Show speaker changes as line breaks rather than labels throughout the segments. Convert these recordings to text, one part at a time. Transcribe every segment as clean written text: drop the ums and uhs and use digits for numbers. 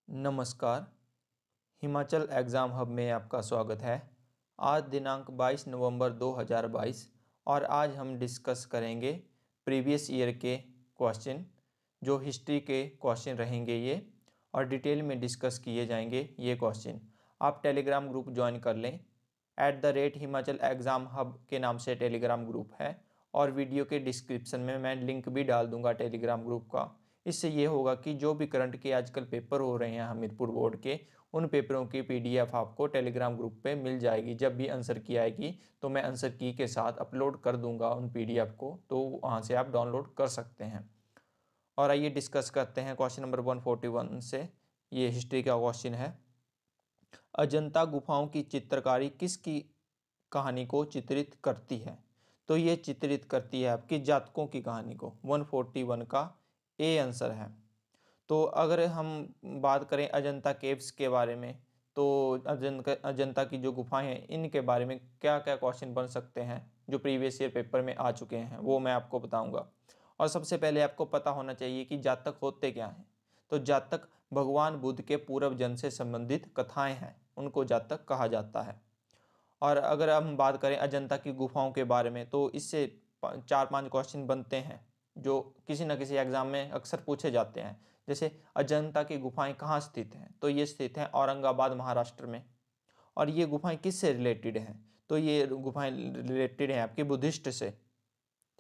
नमस्कार। Himachal exam hub में आपका स्वागत है। आज दिनांक 22 नवंबर 2022 और आज हम डिस्कस करेंगे प्रीवियस ईयर के क्वेश्चन, जो हिस्ट्री के क्वेश्चन रहेंगे ये, और डिटेल में डिस्कस किए जाएंगे ये क्वेश्चन। आप टेलीग्राम ग्रुप ज्वाइन कर लें। @हिमाचल एग्ज़ाम हब के नाम से टेलीग्राम ग्रुप है और वीडियो के डिस्क्रिप्शन में मैं लिंक भी डाल दूंगा टेलीग्राम ग्रुप का। इससे ये होगा कि जो भी करंट के आजकल पेपर हो रहे हैं हमीरपुर बोर्ड के, उन पेपरों की पीडीएफ आपको टेलीग्राम ग्रुप पे मिल जाएगी। जब भी आंसर की आएगी तो मैं आंसर की के साथ अपलोड कर दूंगा उन पीडीएफ को, तो वहाँ से आप डाउनलोड कर सकते हैं। और आइए डिस्कस करते हैं क्वेश्चन नंबर 141 से। ये हिस्ट्री का क्वेश्चन है। अजंता गुफाओं की चित्रकारी किसकी कहानी को चित्रित करती है? तो ये चित्रित करती है आपकी जातकों की कहानी को। 141 का ए आंसर है। तो अगर हम बात करें अजंता केव्स के बारे में, तो अजंता की जो गुफाएं हैं इनके बारे में क्या क्या क्वेश्चन बन सकते हैं जो प्रीवियस ईयर पेपर में आ चुके हैं, वो मैं आपको बताऊंगा। और सबसे पहले आपको पता होना चाहिए कि जातक होते क्या हैं। तो जातक भगवान बुद्ध के पूर्व जन्म से संबंधित कथाएं हैं, उनको जातक कहा जाता है। और अगर हम बात करें अजंता की गुफाओं के बारे में, तो इससे 4-5 क्वेश्चन बनते हैं जो किसी न किसी एग्जाम में अक्सर पूछे जाते हैं। जैसे अजंता की गुफाएं कहाँ स्थित हैं? तो ये स्थित हैं औरंगाबाद महाराष्ट्र में। और ये गुफाएं किससे रिलेटेड हैं? तो ये गुफाएं रिलेटेड हैं आपकी बुद्धिस्ट से।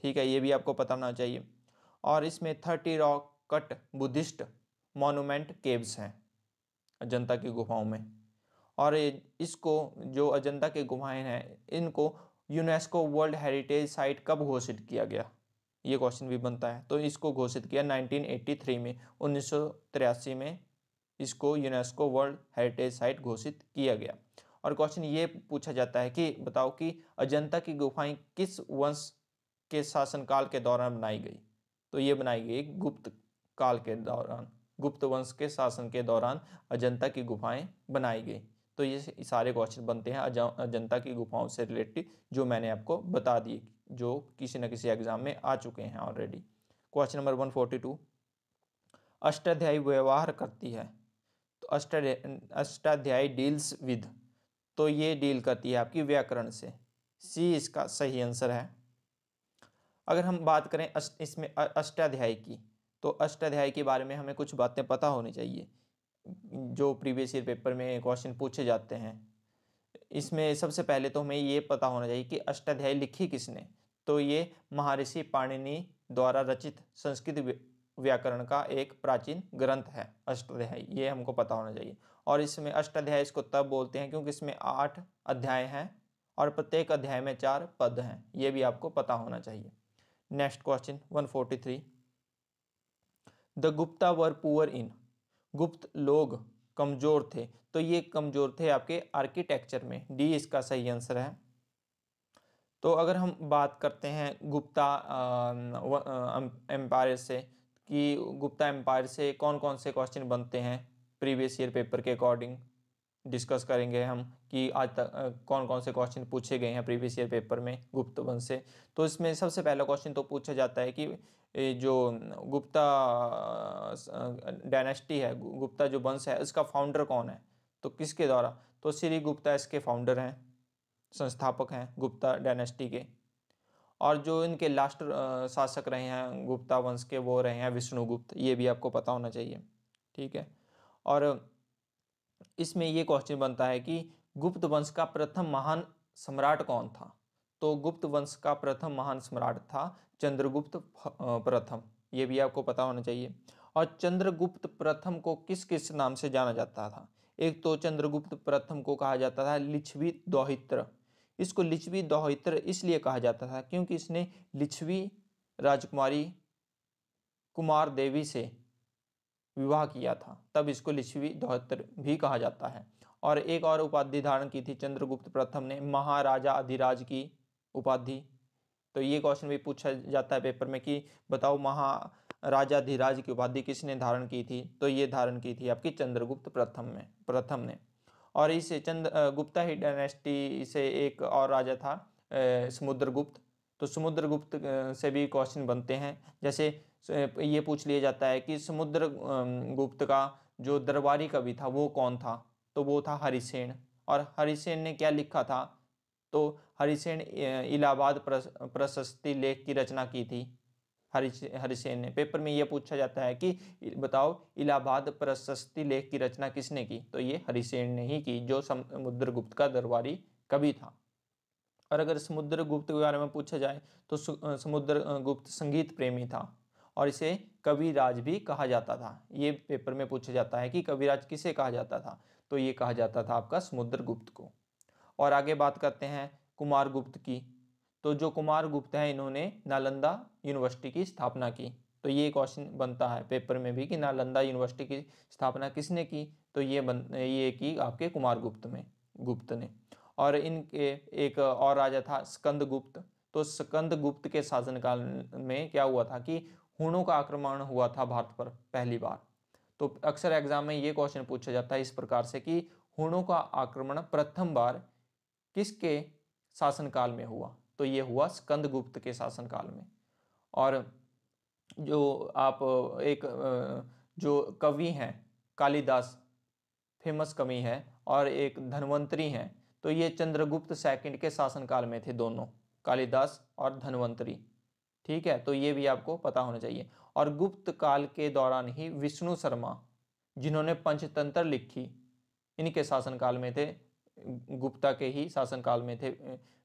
ठीक है, ये भी आपको पता होना चाहिए। और इसमें 30 rock cut Buddhist monument caves हैं अजंता की गुफाओं में। और इसको जो अजंता की गुफाएं हैं इनको यूनेस्को वर्ल्ड हेरिटेज साइट कब घोषित किया गया? ये क्वेश्चन भी बनता है। तो इसको घोषित किया 1983 में, 1983 में इसको यूनेस्को वर्ल्ड हेरिटेज साइट घोषित किया गया। और क्वेश्चन ये पूछा जाता है कि बताओ कि अजंता की गुफाएं किस वंश के शासनकाल के दौरान बनाई गई? तो ये बनाई गई गुप्त काल के दौरान, गुप्त वंश के शासन के दौरान अजंता की गुफाएं बनाई गई। तो ये सारे क्वेश्चन बनते हैं अजंता की गुफाओं से रिलेटेड, जो मैंने आपको बता दिए, जो किसी न किसी एग्जाम में आ चुके हैं ऑलरेडी। क्वेश्चन नंबर 142, अष्टाध्यायी व्यवहार करती है। तो अष्टाध्यायी डील्स विद, तो ये डील करती है आपकी व्याकरण से। सी इसका सही आंसर है। अगर हम बात करें इसमें अष्टाध्यायी की, तो अष्टाध्यायी के बारे में हमें कुछ बातें पता होनी चाहिए जो प्रीवियस ईयर पेपर में क्वेश्चन पूछे जाते हैं। इसमें सबसे पहले तो हमें ये पता होना चाहिए कि अष्टाध्यायी लिखी किसने। तो ये महर्षि पाणिनि द्वारा रचित संस्कृत व्याकरण का एक प्राचीन ग्रंथ है अष्टाध्यायी, ये हमको पता होना चाहिए। और इसमें अष्टाध्यायी इसको तब बोलते हैं क्योंकि इसमें 8 अध्याय हैं और प्रत्येक अध्याय में 4 पद हैं, ये भी आपको पता होना चाहिए। Next question 143, the Gupta were poor in, गुप्त लोग कमजोर थे। तो ये कमजोर थे आपके आर्किटेक्चर में। डी इसका सही आंसर है। तो अगर हम बात करते हैं गुप्ता एम्पायर से, कि गुप्ता एम्पायर से कौन कौन से क्वेश्चन बनते हैं प्रीवियस ईयर पेपर के अकॉर्डिंग, डिस्कस करेंगे हम कि आज तक कौन कौन से क्वेश्चन पूछे गए हैं प्रीवियस ईयर पेपर में गुप्त वंश से। तो इसमें सबसे पहला क्वेश्चन तो पूछा जाता है कि जो गुप्ता डायनेस्टी है, गुप्ता जो वंश है, इसका फाउंडर कौन है? तो किसके द्वारा? तो श्री गुप्ता इसके फाउंडर हैं, संस्थापक हैं गुप्ता डायनेस्टी के। और जो इनके लास्ट शासक रहे हैं गुप्ता वंश के, वो रहे हैं विष्णुगुप्त, ये भी आपको पता होना चाहिए। ठीक है। और इसमें ये क्वेश्चन बनता है कि गुप्त वंश का प्रथम महान सम्राट कौन था? तो गुप्त वंश का प्रथम महान सम्राट था चंद्रगुप्त प्रथम, ये भी आपको पता होना चाहिए। और चंद्रगुप्त प्रथम को किस किस नाम से जाना जाता था? एक तो चंद्रगुप्त प्रथम को कहा जाता था लिच्छवी दौहित्र। इसको लिच्छवी दौहित्र इसलिए कहा जाता था क्योंकि इसने लिच्छवी राजकुमारी कुमार देवी से विवाह किया था, तब इसको लिच्छवी दौहित्र भी कहा जाता है। और एक और उपाधि धारण की थी चंद्रगुप्त प्रथम ने, महाराजा अधिराज की उपाधि। तो ये क्वेश्चन भी पूछा जाता है पेपर में कि बताओ महाराजा अधिराज की उपाधि किसने धारण की थी? तो ये धारण की थी आपकी चंद्रगुप्त प्रथम ने। और इस गुप्ता ही डायनेस्टी से एक और राजा था समुद्रगुप्त। तो समुद्रगुप्त से भी क्वेश्चन बनते हैं। जैसे ये पूछ लिया जाता है कि समुद्र गुप्त का जो दरबारी कवि था वो कौन था? तो वो था हरिसेन। और हरिसेन ने क्या लिखा था? तो हरिसेन इलाहाबाद प्रशस्ति लेख की रचना की थी। हरिसेन ने। पेपर में ये पूछा जाता है कि बताओ इलाहाबाद प्रशस्ति लेख की रचना किसने की? तो ये हरिसेन ने ही की, जो समुद्रगुप्त का दरबारी कवि था। और अगर समुद्रगुप्त के बारे में पूछा जाए तो समुद्रगुप्त संगीत प्रेमी था और इसे कविराज भी कहा जाता था। ये पेपर में पूछा जाता है कि कविराज किसे कहा जाता था? तो ये कहा जाता था आपका समुद्रगुप्त को। और आगे बात करते हैं कुमारगुप्त की। तो जो कुमारगुप्त है इन्होंने नालंदा यूनिवर्सिटी की स्थापना की। तो ये क्वेश्चन बनता है पेपर में भी कि नालंदा यूनिवर्सिटी की स्थापना किसने की? तो ये की आपके गुप्त ने। और इनके एक और राजा था स्कंदगुप्त। तो स्कंदगुप्त के शासनकाल में क्या हुआ था कि हुणों का आक्रमण हुआ था भारत पर पहली बार। तो अक्सर एग्जाम में ये क्वेश्चन पूछा जाता है इस प्रकार से कि हुणों का आक्रमण प्रथम बार किसके शासनकाल में हुआ? तो ये हुआ स्कंदगुप्त के शासनकाल में। और जो आप एक जो कवि हैं कालिदास, फेमस कवि है, और एक धन्वंतरी हैं, तो ये चंद्रगुप्त सेकंड के शासनकाल में थे दोनों, कालिदास और धन्वंतरी। ठीक है, तो ये भी आपको पता होना चाहिए। और गुप्त काल के दौरान ही विष्णु शर्मा, जिन्होंने पंचतंत्र लिखी, इनके शासनकाल में थे। गुप्ता के ही शासनकाल में थे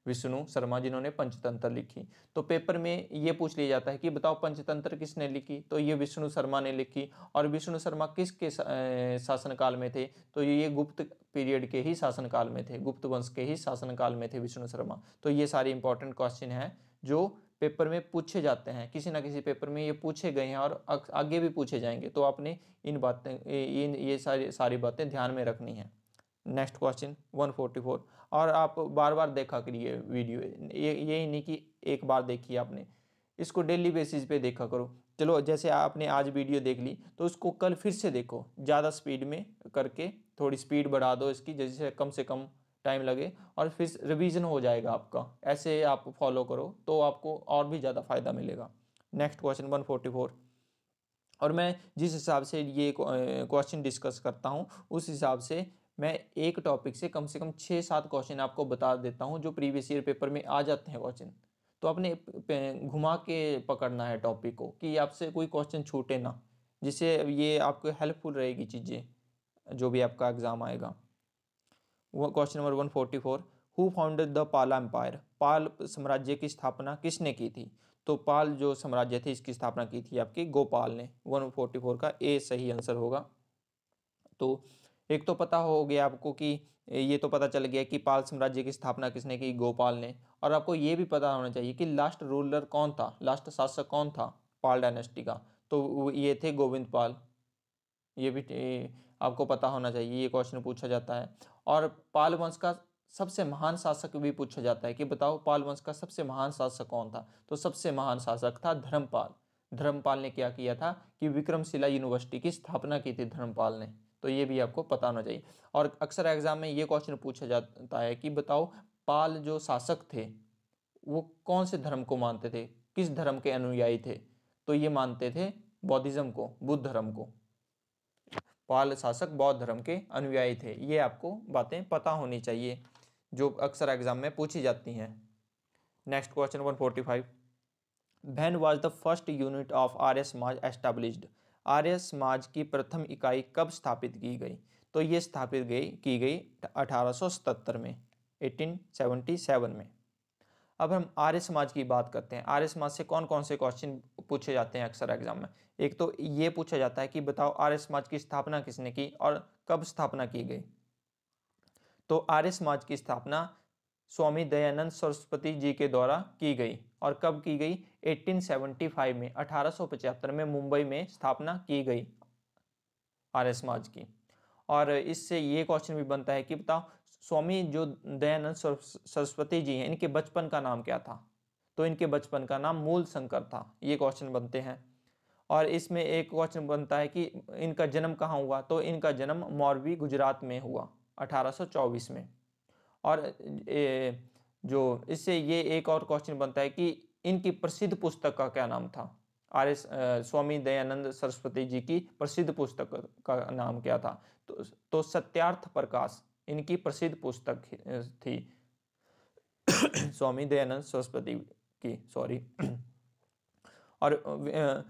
विष्णु शर्मा, जिन्होंने पंचतंत्र लिखी। तो पेपर में ये पूछ लिया जाता है कि बताओ पंचतंत्र किसने लिखी? तो ये विष्णु शर्मा ने लिखी। और विष्णु शर्मा किसके शासनकाल में थे? तो ये गुप्त पीरियड के ही शासनकाल में थे, गुप्त वंश के ही शासनकाल में थे विष्णु शर्मा। तो ये सारे इंपॉर्टेंट क्वेश्चन हैं जो पेपर में पूछे जाते हैं, किसी ना किसी पेपर में ये पूछे गए हैं और आगे भी पूछे जाएंगे। तो आपने ये सारी बातें ध्यान में रखनी है। Next question 144। और आप बार बार देखा करिए वीडियो, यही नहीं कि एक बार देखिए आपने, इसको डेली बेसिस पे देखा करो। चलो जैसे आपने आज वीडियो देख ली तो उसको कल फिर से देखो, ज़्यादा स्पीड में करके, थोड़ी स्पीड बढ़ा दो इसकी, जैसे कम से कम टाइम लगे, और फिर रिवीजन हो जाएगा आपका। ऐसे आप फॉलो करो तो आपको और भी ज़्यादा फायदा मिलेगा। Next question 144। और मैं जिस हिसाब से ये क्वेश्चन डिस्कस करता हूँ उस हिसाब से मैं एक टॉपिक से कम 6-7 क्वेश्चन आपको बता देता हूँ जो प्रीवियस ईयर पेपर में आ जाते हैं क्वेश्चन। तो आपने घुमा के पकड़ना है टॉपिक को कि आपसे कोई क्वेश्चन छूटे ना, जिससे ये आपको हेल्पफुल रहेगी चीज़ें जो भी आपका एग्जाम आएगा। वो question number 144। Who founded the पाला एम्पायर? पाल साम्राज्य की स्थापना किसने की थी? तो पाल जो साम्राज्य थे इसकी स्थापना की थी आपकी गोपाल ने। 144 का ए सही आंसर होगा। तो एक तो पता हो गया आपको कि ये तो पता चल गया कि पाल साम्राज्य की स्थापना किसने की? गोपाल ने। और आपको ये भी पता होना चाहिए कि लास्ट रूलर कौन था, लास्ट शासक कौन था पाल डायनेस्टी का? तो ये थे गोविंद पाल। ये भी आपको पता होना चाहिए, ये क्वेश्चन पूछा जाता है। और पाल वंश का सबसे महान शासक भी पूछा जाता है कि बताओ पाल वंश का सबसे महान शासक कौन था? तो सबसे महान शासक था धर्मपाल। धर्मपाल ने क्या किया था कि विक्रमशिला यूनिवर्सिटी की स्थापना की थी धर्मपाल ने। तो ये भी आपको पता होना चाहिए। और अक्सर एग्जाम में ये क्वेश्चन पूछा जाता है कि बताओ पाल जो शासक थे वो कौन से धर्म को मानते थे, किस धर्म के अनुयायी थे? तो ये मानते थे बौद्धिज्म को, बुद्ध धर्म को। पाल शासक बौद्ध धर्म के अनुयायी थे। ये आपको बातें पता होनी चाहिए जो अक्सर एग्जाम में पूछी जाती हैं। Next question 145। When was the first unit of Arya Samaj established? Arya Samaj की प्रथम इकाई कब स्थापित की गई? तो ये स्थापित की गई 1877 में, 1877 में। अब हम आर्य समाज की बात करते हैं। आर्य समाज से कौन कौन से क्वेश्चन पूछे जाते हैं अक्सर एग्जाम में? एक तो ये पूछा जाता है कि बताओ आर्य समाज की स्थापना किसने की और कब स्थापना की गई? तो आर्य समाज की स्थापना स्वामी दयानंद सरस्वती जी के द्वारा की गई। और कब की गई? 1875 में, 1875 में मुंबई में स्थापना की गई आर्य समाज की। और इससे ये क्वेश्चन भी बनता है कि बताओ स्वामी जो दयानंद सरस्वती जी हैं इनके बचपन का नाम क्या था? तो इनके बचपन का नाम मूल शंकर था। ये क्वेश्चन बनते हैं। और इसमें एक क्वेश्चन बनता है कि इनका जन्म कहाँ हुआ? तो इनका जन्म मोरबी गुजरात में हुआ 1824 में। और जो इससे ये एक और क्वेश्चन बनता है कि इनकी प्रसिद्ध पुस्तक का क्या नाम था? स्वामी दयानंद सरस्वती जी की प्रसिद्ध पुस्तक का नाम क्या था? तो सत्यार्थ प्रकाश इनकी प्रसिद्ध पुस्तक थी स्वामी दयानंद सरस्वती की, सॉरी। और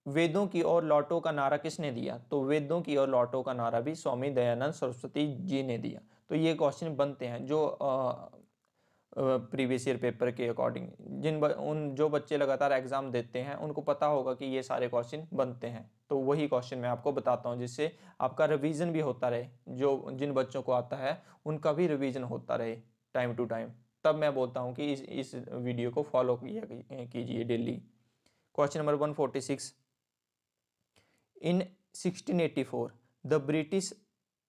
वेदों की ओर लौटो का नारा किसने दिया? तो वेदों की ओर लौटो का नारा भी स्वामी दयानंद सरस्वती जी ने दिया। तो ये क्वेश्चन बनते हैं जो प्रीवियस ईयर पेपर के अकॉर्डिंग, उन जो बच्चे लगातार एग्जाम देते हैं उनको पता होगा कि ये सारे क्वेश्चन बनते हैं। तो वही क्वेश्चन मैं आपको बताता हूँ जिससे आपका रिवीजन भी होता रहे, जो जिन बच्चों को आता है उनका भी रिवीजन होता रहे टाइम टू टाइम। तब मैं बोलता हूँ कि इस वीडियो को फॉलो कीजिए daily. Question number 146, in 1684 the British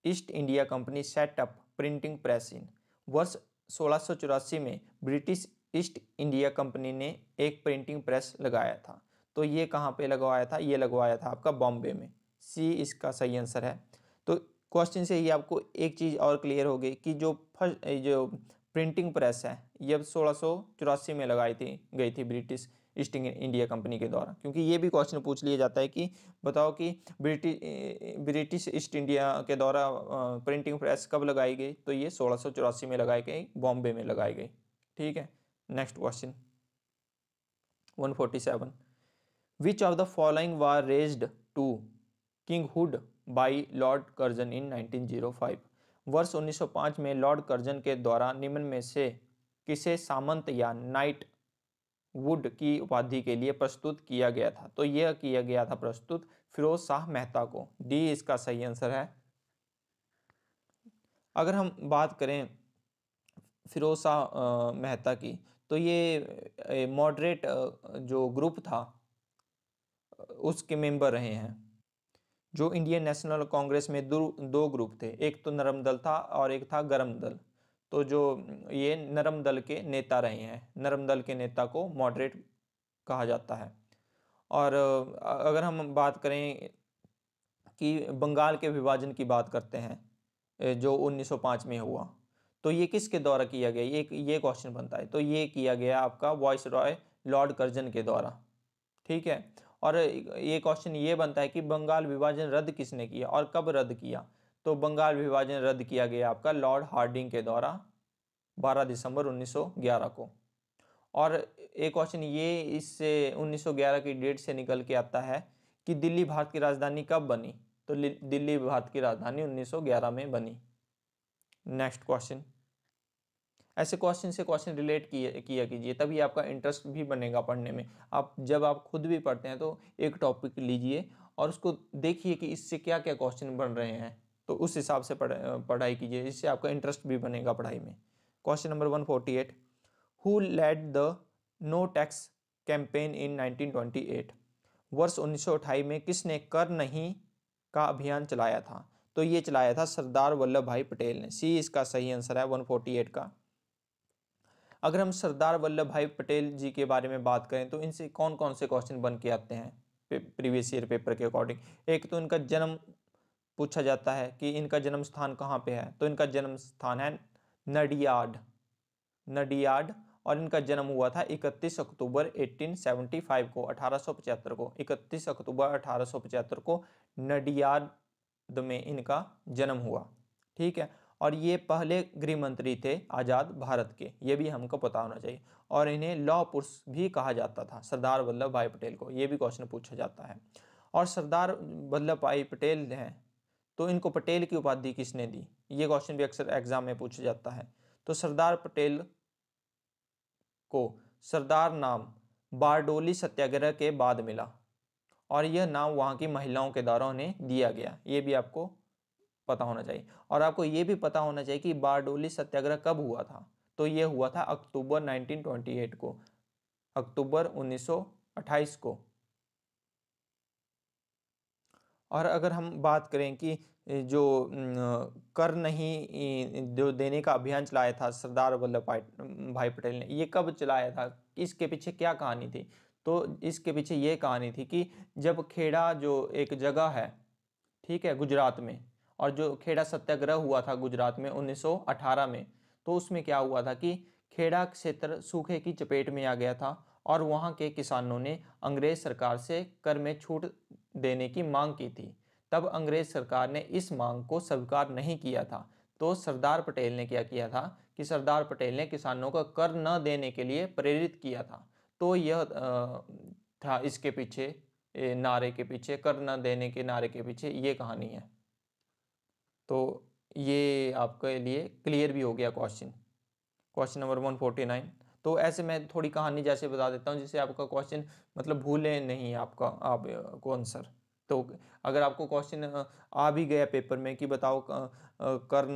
East India Company set up printing press in. वर्ष 1684 में ब्रिटिश ईस्ट इंडिया कंपनी ने एक प्रिंटिंग प्रेस लगाया था। तो ये कहाँ पे लगवाया था? ये लगवाया था आपका बॉम्बे में। सी इसका सही आंसर है। तो क्वेश्चन से ही आपको एक चीज़ और क्लियर हो गई कि जो प्रिंटिंग प्रेस है ये 1684 में गई थी ब्रिटिश ईस्ट इंडिया कंपनी के द्वारा। क्योंकि ये भी क्वेश्चन पूछ लिया जाता है कि बताओ कि ब्रिटिश ईस्ट इंडिया के द्वारा प्रिंटिंग प्रेस कब लगाई गई? तो ये 1684 में लगाई गई, बॉम्बे में लगाई गई। ठीक है, next question 147, which of the following was raised to kinghood by Lord Curzon in 1905। वर्ष 1905 में लॉर्ड कर्जन के द्वारा निम्न में से किसे सामंत या नाइट वुड की उपाधि के लिए प्रस्तुत किया गया था? तो यह किया गया था प्रस्तुत फिरोज शाह मेहता को। डी इसका सही आंसर है। अगर हम बात करें फिरोज शाह मेहता की, तो ये मॉडरेट जो ग्रुप था उसके मेंबर रहे हैं। जो इंडियन नेशनल कांग्रेस में दो ग्रुप थे, एक तो नरम दल था और एक था गरम दल। तो जो ये नरम दल के नेता रहे हैं, नरम दल के नेता को मॉडरेट कहा जाता है। और अगर हम बात करें कि बंगाल के विभाजन की बात करते हैं जो 1905 में हुआ, तो ये किसके द्वारा किया गया? ये क्वेश्चन बनता है। तो ये किया गया आपका वॉइस रॉय लॉर्ड कर्जन के द्वारा। ठीक है, और ये क्वेश्चन ये बनता है कि बंगाल विभाजन रद्द किसने किया और कब रद्द किया? तो बंगाल विभाजन रद्द किया गया आपका लॉर्ड हार्डिंग के द्वारा 12 दिसंबर 1911 को। और एक क्वेश्चन ये इससे 1911 की डेट से निकल के आता है कि दिल्ली भारत की राजधानी कब बनी? तो दिल्ली भारत की राजधानी 1911 में बनी। नेक्स्ट क्वेश्चन, ऐसे क्वेश्चन से क्वेश्चन रिलेट किया कीजिए, तभी आपका इंटरेस्ट भी बनेगा पढ़ने में। जब आप खुद भी पढ़ते हैं तो एक टॉपिक लीजिए और उसको देखिए कि इससे क्या क्या क्वेश्चन बन रहे हैं, तो उस हिसाब से पढ़ाई कीजिए, इससे आपका इंटरेस्ट भी बनेगा पढ़ाई में। Question number 148, who led the no tax campaign in 1928। वर्ष 1928 में किसने कर नहीं का अभियान चलाया था? तो ये चलाया था सरदार वल्लभ भाई पटेल ने। सी इसका सही आंसर है 148 का। अगर हम सरदार वल्लभ भाई पटेल जी के बारे में बात करें तो इनसे कौन कौन से क्वेश्चन बन के आते हैं प्रीवियस ईयर पेपर के अकॉर्डिंग? एक तो इनका जन्म पूछा जाता है कि इनका जन्म स्थान कहाँ पे है, तो इनका जन्म स्थान है नडियाड। और इनका जन्म हुआ था 31 अक्टूबर 1875 को, 1875 को, 31 अक्टूबर 1875 को नडियाड में इनका जन्म हुआ। ठीक है, और ये पहले गृह मंत्री थे आज़ाद भारत के, ये भी हमको पता होना चाहिए। और इन्हें लौह पुरुष भी कहा जाता था सरदार वल्लभ भाई पटेल को, ये भी क्वेश्चन पूछा जाता है। और सरदार वल्लभ भाई पटेल हैं तो इनको पटेल की उपाधि किसने दी? ये क्वेश्चन भी अक्सर एग्जाम में पूछा जाता है। तो सरदार पटेल को सरदार नाम बारडोली सत्याग्रह के बाद मिला और यह नाम वहाँ की महिलाओं के द्वारा उन्हें दिया गया, ये भी आपको पता होना चाहिए। और आपको ये भी पता होना चाहिए कि बारडोली सत्याग्रह कब हुआ था? तो ये हुआ था अक्टूबर 1928 को, अक्टूबर 1928 को। और अगर हम बात करें कि जो कर नहीं जो देने का अभियान चलाया था सरदार वल्लभ भाई पटेल ने, ये कब चलाया था? इसके पीछे क्या कहानी थी? तो इसके पीछे ये कहानी थी कि जब खेड़ा जो एक जगह है, ठीक है, गुजरात में, और जो खेड़ा सत्याग्रह हुआ था गुजरात में 1918 में, तो उसमें क्या हुआ था कि खेड़ा क्षेत्र सूखे की चपेट में आ गया था और वहाँ के किसानों ने अंग्रेज सरकार से कर में छूट देने की मांग की थी। तब अंग्रेज सरकार ने इस मांग को स्वीकार नहीं किया था। तो सरदार पटेल ने क्या किया था कि सरदार पटेल ने किसानों को कर न देने के लिए प्रेरित किया था। तो यह था इसके पीछे, नारे के पीछे, कर न देने के नारे के पीछे ये कहानी है। तो ये आपके लिए क्लियर भी हो गया क्वेश्चन नंबर 149। तो ऐसे मैं थोड़ी कहानी जैसे बता देता हूँ जिससे आपका क्वेश्चन मतलब भूले नहीं आपको आंसर। तो अगर आपको क्वेश्चन आ भी गया पेपर में कि बताओ कर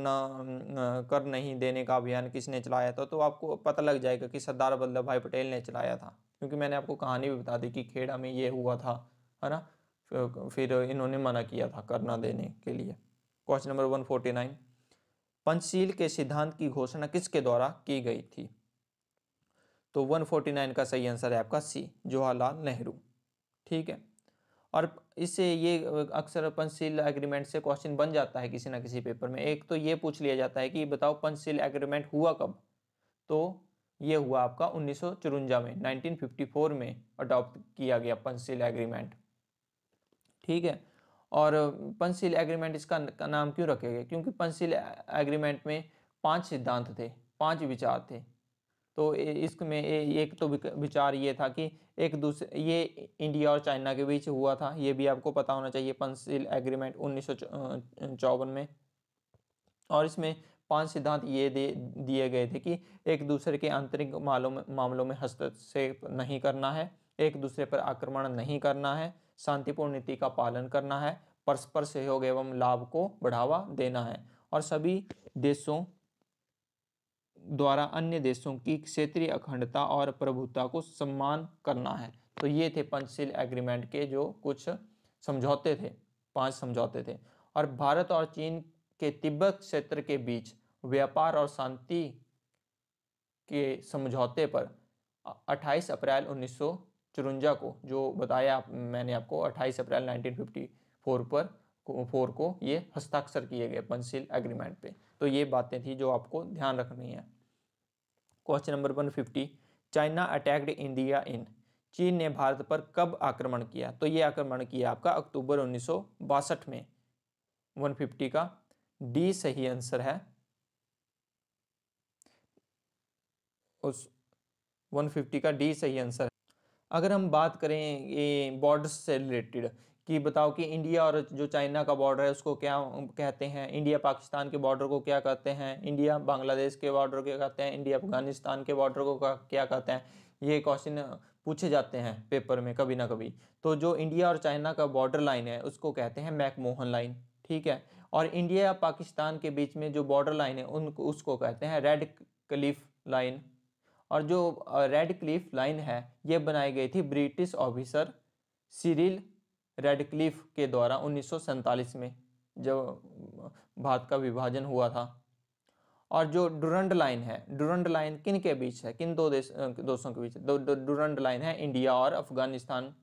नहीं देने का अभियान किसने चलाया था, तो आपको पता लग जाएगा कि सरदार वल्लभ भाई पटेल ने चलाया था, क्योंकि मैंने आपको कहानी भी बता दी कि खेड़ा में ये हुआ था, है ना। फिर इन्होंने मना किया था कर ना देने के लिए। क्वेश्चन नंबर 149, पंचशील के सिद्धांत की घोषणा किसके द्वारा की गई थी? तो 149 का सही आंसर है आपका सी, जवाहरलाल नेहरू। ठीक है, और इससे ये अक्सर पंचशील एग्रीमेंट से क्वेश्चन बन जाता है किसी ना किसी पेपर में। एक तो ये पूछ लिया जाता है कि बताओ पंचशील एग्रीमेंट हुआ कब? तो ये हुआ आपका 1954 में, 1954 में अडॉप्ट किया गया पंचशील एग्रीमेंट। ठीक है, और पंचशील एग्रीमेंट इसका नाम क्यों रखे गए? क्योंकि पंचशील एग्रीमेंट में 5 सिद्धांत थे, 5 विचार थे। तो इसमें एक तो विचार ये था कि एक दूसरे, ये इंडिया और चाइना के बीच हुआ था, ये भी आपको पता होना चाहिए, पंचशील एग्रीमेंट 1954 में। और इसमें 5 सिद्धांत ये दिए गए थे कि एक दूसरे के आंतरिक मामलों में हस्तक्षेप नहीं करना है, एक दूसरे पर आक्रमण नहीं करना है, शांतिपूर्ण नीति का पालन करना है, परस्पर सहयोग एवं लाभ को बढ़ावा देना है, और सभी देशों द्वारा अन्य देशों की क्षेत्रीय अखंडता और प्रभुत्व को सम्मान करना है। तो ये थे पंचशील एग्रीमेंट के जो कुछ समझौते थे, 5 समझौते थे। और भारत और चीन के तिब्बत क्षेत्र के बीच व्यापार और शांति के समझौते पर 28 अप्रैल 1954 को, जो बताया मैंने आपको, 28 अप्रैल 1954 को ये हस्ताक्षर किए गए पंचशील एग्रीमेंट पे। तो ये बातें थी जो आपको ध्यान रखनी है। Question number 150, China attacked India in, चीन ने भारत पर कब आक्रमण किया? तो ये आक्रमण किया आपका अक्टूबर 1962 में। 150 का डी सही आंसर है। उस 150 का डी सही आंसर है। अगर हम बात करें ये बॉर्डर से रिलेटेड कि बताओ कि इंडिया और जो चाइना का बॉर्डर है उसको क्या कहते हैं, इंडिया पाकिस्तान के बॉर्डर को क्या कहते हैं, इंडिया बांग्लादेश के बॉर्डर को क्या कहते हैं, इंडिया अफगानिस्तान के बॉर्डर को क्या कहते हैं, ये क्वेश्चन पूछे जाते हैं पेपर में कभी ना कभी। तो जो इंडिया और चाइना का बॉर्डर लाइन है उसको कहते हैं मैकमोहन लाइन। ठीक है, और इंडिया पाकिस्तान के बीच में जो बॉर्डर लाइन है उनको उसको कहते हैं रेड क्लिफ लाइन। और जो रेड क्लिफ लाइन है ये बनाई गई थी ब्रिटिश ऑफिसर सिरिल रेडक्लिफ के द्वारा 1947 में, जब भारत का विभाजन हुआ था। और जो डुरंड लाइन है, डुरंड लाइन किन के बीच है, किन दो देशों के बीच है? डुरंड लाइन है इंडिया और अफगानिस्तान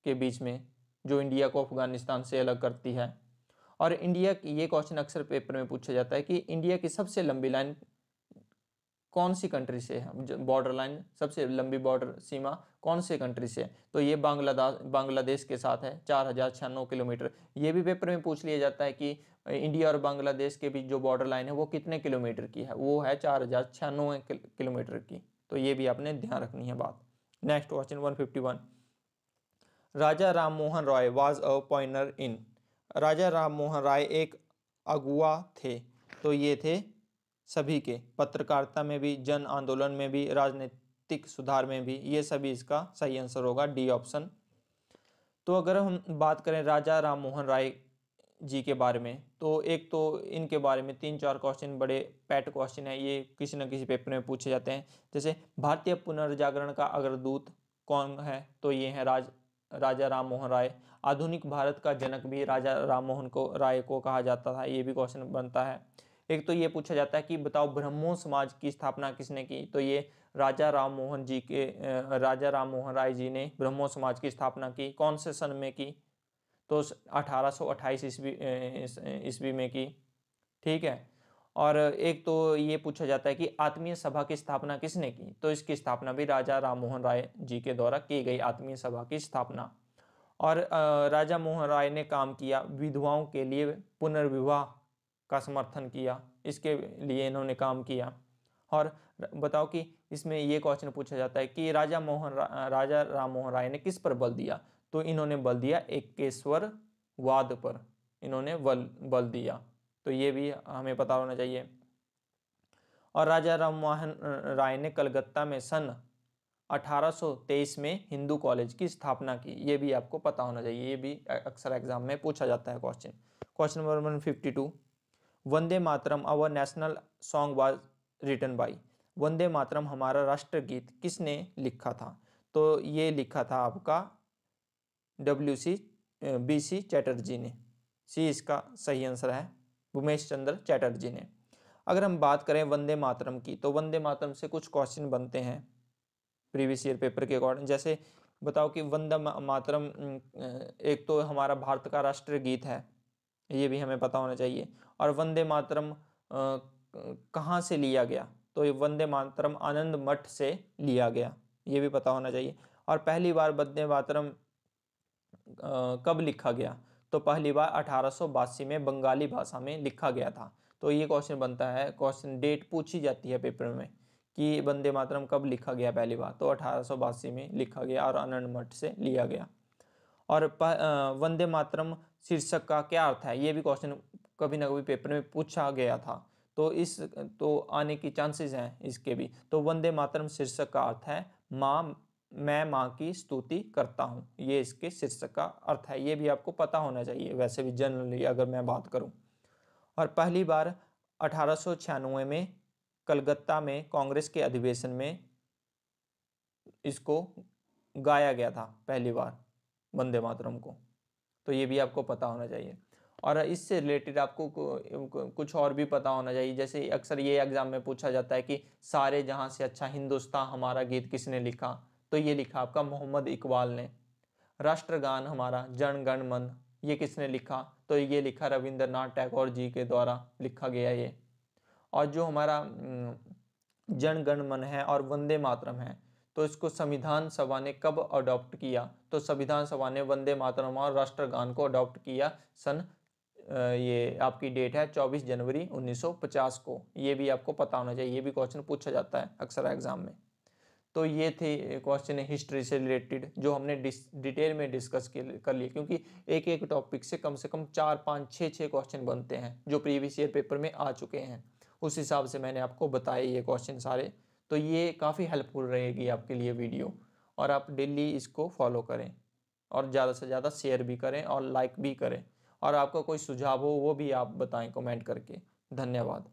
के बीच में, जो इंडिया को अफगानिस्तान से अलग करती है। और इंडिया की, ये क्वेश्चन अक्सर पेपर में पूछा जाता है कि इंडिया की सबसे लंबी लाइन कौन सी कंट्री से है, बॉर्डर लाइन सबसे लंबी बॉर्डर सीमा कौन से कंट्री से है? तो ये बांग्लादेश के साथ है, 4096 किलोमीटर। ये भी पेपर में पूछ लिया जाता है कि इंडिया और बांग्लादेश के बीच जो बॉर्डर लाइन है वो कितने किलोमीटर की है? वो है 4096 किलोमीटर की। तो ये भी आपने ध्यान रखनी है बात। Next question 151, Raja Ram Mohan Roy was a pioneer in, Raja Ram Mohan Rai एक अगुआ थे। तो ये थे सभी के, पत्रकारिता में भी, जन आंदोलन में भी, राजनीतिक सुधार में भी, ये सभी इसका सही आंसर होगा डी ऑप्शन। तो अगर हम बात करें राजा राम मोहन राय जी के बारे में, तो एक तो इनके बारे में 3-4 क्वेश्चन बड़े पैट क्वेश्चन है, ये किसी न किसी पेपर में पूछे जाते हैं। जैसे भारतीय पुनर्जागरण का अग्रदूत कौन है? तो ये है राजा राम मोहन राय। आधुनिक भारत का जनक भी राजा राम मोहन राय को कहा जाता था, ये भी क्वेश्चन बनता है। एक तो ये पूछा जाता है कि बताओ ब्रह्मो समाज की स्थापना किसने की? तो ये राजा राम मोहन राय जी ने ब्रह्मो समाज की स्थापना की। कौन से सन में की? तो 1828 ईस्वी में की। ठीक है, और एक तो ये पूछा जाता है कि आत्मीय सभा की स्थापना किसने की, तो इसकी स्थापना भी राजा राम मोहन राय जी के द्वारा की गई, आत्मीय सभा की स्थापना। और राजा मोहन राय ने काम किया विधवाओं के लिए पुनर्विवाह का समर्थन किया, इसके लिए इन्होंने काम किया। और बताओ कि इसमें ये क्वेश्चन पूछा जाता है कि राजा राम मोहन राय ने किस पर बल दिया, तो इन्होंने बल दिया एकेश्वरवाद पर, इन्होंने बल दिया, तो ये भी हमें पता होना चाहिए। और राजा राम मोहन राय ने कलकत्ता में सन 1823 में हिंदू कॉलेज की स्थापना की, ये भी आपको पता होना चाहिए, ये भी अक्सर एग्जाम में पूछा जाता है question. Question number 152, Vande Mataram our national song was written by, Vande Mataram हमारा राष्ट्रगीत किसने लिखा था, तो ये लिखा था आपका BC चैटर्जी ने, सी इसका सही आंसर है, उमेश चंद्र चैटर्जी ने। अगर हम बात करें वंदे मातरम की, तो वंदे मातरम से कुछ क्वेश्चन बनते हैं प्रीवियस ईयर पेपर के अकॉर्डिंग। जैसे बताओ कि वंदे मातरम एक तो हमारा भारत का राष्ट्रीय गीत है, ये भी हमें पता होना चाहिए। और वंदे मातरम कहाँ से लिया गया, तो ये वंदे मातरम आनंद मठ से लिया गया, ये भी पता होना चाहिए। और पहली बार वंदे मातरम कब लिखा गया, तो पहली बार 1882 में बंगाली भाषा में लिखा गया था। तो ये क्वेश्चन बनता है, क्वेश्चन डेट पूछी जाती है पेपर में कि वंदे मातरम कब लिखा गया पहली बार, तो 1882 में लिखा गया और आनंद मठ से लिया गया। और वंदे मातरम शीर्षक का क्या अर्थ है, ये भी क्वेश्चन कभी ना कभी पेपर में पूछा गया था, तो आने की चांसेस हैं इसके भी। तो वंदे मातरम शीर्षक का अर्थ है मैं माँ की स्तुति करता हूँ, ये इसके शीर्षक का अर्थ है, ये भी आपको पता होना चाहिए वैसे भी जनरली अगर मैं बात करूँ। और पहली बार 1896 में कलकत्ता में कांग्रेस के अधिवेशन में इसको गाया गया था पहली बार वंदे मातरम को, तो ये भी आपको पता होना चाहिए। और इससे रिलेटेड आपको कुछ और भी पता होना चाहिए, जैसे अक्सर ये एग्जाम में पूछा जाता है कि सारे जहां से अच्छा हिंदुस्तान हमारा गीत किसने लिखा, तो ये लिखा आपका मोहम्मद इकबाल ने। राष्ट्रगान हमारा जन गण मन, ये किसने लिखा, तो ये लिखा रविंद्रनाथ टैगोर जी के द्वारा लिखा गया ये। और जो हमारा जन गण मन है और वंदे मातरम है, तो इसको संविधान सभा ने कब अडॉप्ट किया, तो संविधान सभा ने वंदे मातरम और राष्ट्रगान को अडॉप्ट किया सन ये आपकी डेट है 24 जनवरी 1950 को, ये भी आपको पता होना चाहिए, ये भी क्वेश्चन पूछा जाता है अक्सर एग्जाम में। तो ये थे क्वेश्चन हिस्ट्री से रिलेटेड जो हमने डिटेल में डिस्कस कर लिए, क्योंकि एक एक टॉपिक से कम 4 5 6 क्वेश्चन बनते हैं जो प्रीवियस ईयर पेपर में आ चुके हैं, उस हिसाब से मैंने आपको बताए ये क्वेश्चन सारे। तो ये काफ़ी हेल्पफुल रहेगी आपके लिए वीडियो, और आप डेली इसको फॉलो करें और ज़्यादा से ज़्यादा शेयर भी करें और लाइक भी करें, और आपका कोई सुझाव हो वो भी आप बताएं कमेंट करके। धन्यवाद।